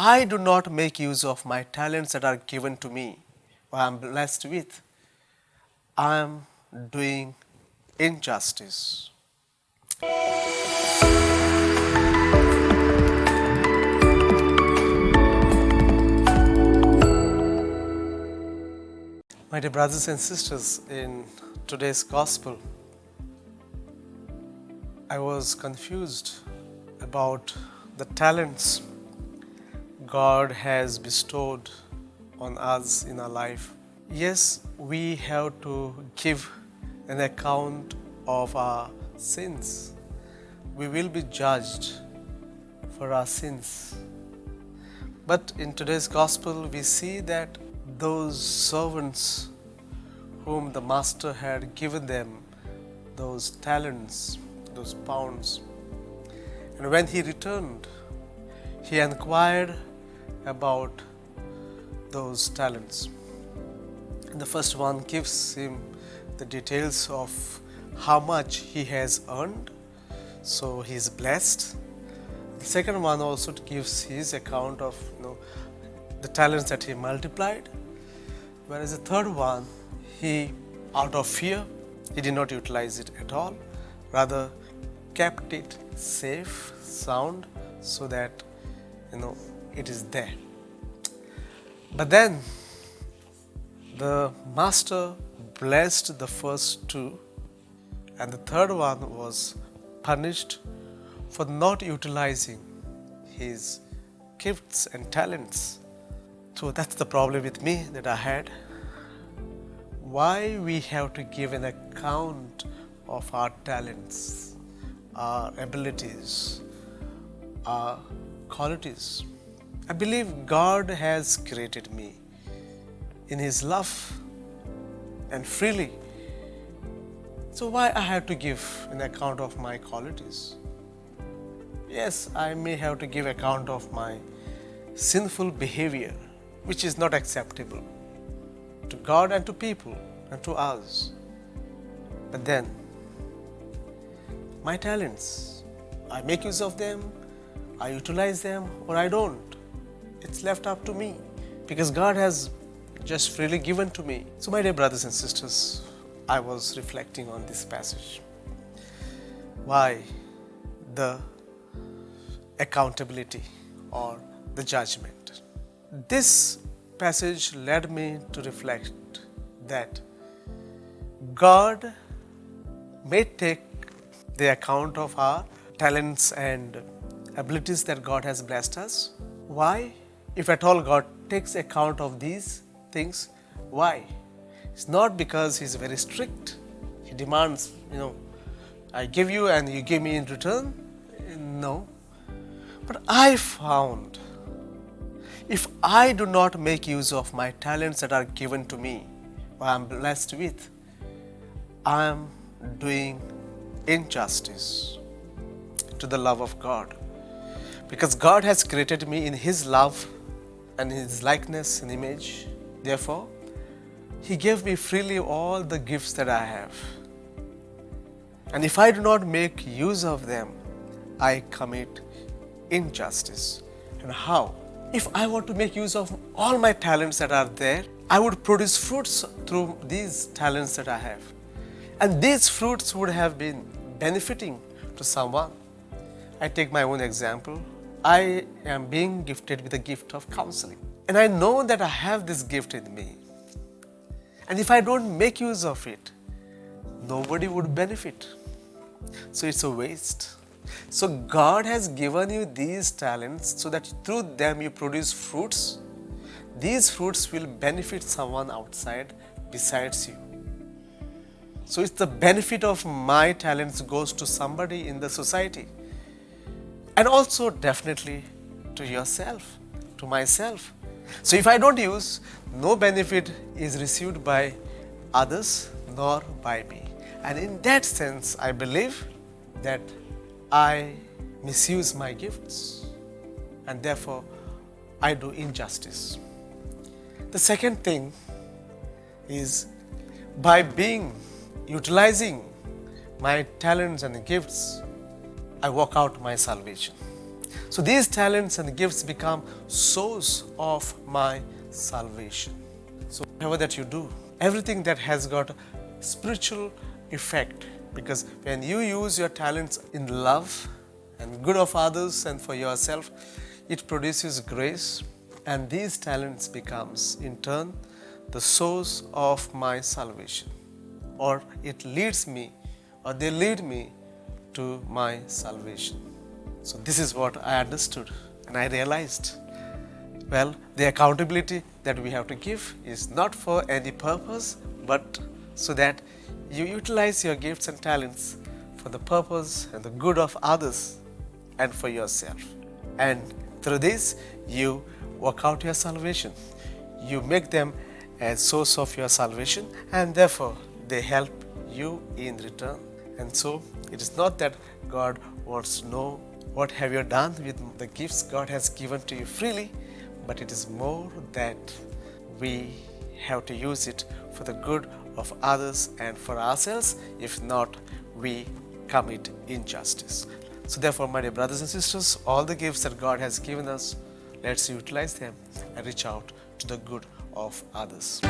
I do not make use of my talents that are given to me, or I am blessed with, I am doing injustice. My dear brothers and sisters, in today's gospel, I was confused about the talents God has bestowed on us in our life. Yes, we have to give an account of our sins. We will be judged for our sins. But in today's gospel, we see that those servants whom the master had given them those talents, those pounds, and when he returned, he inquired about those talents. And the first one gives him the details of how much he has earned, so he is blessed. The second one also gives his account of the talents that he multiplied, whereas the third one, he, out of fear, he did not utilize it at all, rather kept it safe, sound, so that it is there. But then the master blessed the first two, and the third one was punished for not utilizing his gifts and talents. So that's the problem with me that I had. Why we have to give an account of our talents, our abilities, our qualities. I believe God has created me in His love and freely. So why I have to give an account of my qualities? Yes, I may have to give account of my sinful behavior, which is not acceptable to God and to people and to us. But then, my talents, I make use of them, I utilize them, or I don't. It's left up to me because God has just freely given to me. So, my dear brothers and sisters, I was reflecting on this passage. Why the accountability or the judgment? This passage led me to reflect that God may take the account of our talents and abilities that God has blessed us. Why? If at all God takes account of these things, why? It's not because He's very strict. He demands, I give you and you give me in return. No. But I found, if I do not make use of my talents that are given to me, or I am blessed with, I am doing injustice to the love of God. Because God has created me in His love and His likeness and image. Therefore, He gave me freely all the gifts that I have. And if I do not make use of them, I commit injustice. And how? If I want to make use of all my talents that are there, I would produce fruits through these talents that I have. And these fruits would have been benefiting to someone. I take my own example. I am being gifted with the gift of counseling. And I know that I have this gift in me. And if I don't make use of it, nobody would benefit. So it's a waste. So God has given you these talents so that through them you produce fruits. These fruits will benefit someone outside besides you. So it's the benefit of my talents goes to somebody in the society. And also definitely to yourself, to myself. So if I don't use, no benefit is received by others nor by me. And in that sense, I believe that I misuse my gifts and therefore I do injustice. The second thing is by utilizing my talents and gifts, I work out my salvation. So these talents and gifts become source of my salvation. So whatever that you do, everything that has got spiritual effect, because when you use your talents in love and good of others and for yourself, it produces grace, and these talents becomes in turn the source of my salvation, or it leads me, or they lead me to my salvation. So this is what I understood, and I realized, well, the accountability that we have to give is not for any purpose, but so that you utilize your gifts and talents for the purpose and the good of others and for yourself. And through this, you work out your salvation. You make them a source of your salvation, and therefore they help you in return. And so it is not that God wants to know what have you done with the gifts God has given to you freely, but it is more that we have to use it for the good of others and for ourselves. If not, we commit injustice. So therefore, my dear brothers and sisters, all the gifts that God has given us, let's utilize them and reach out to the good of others.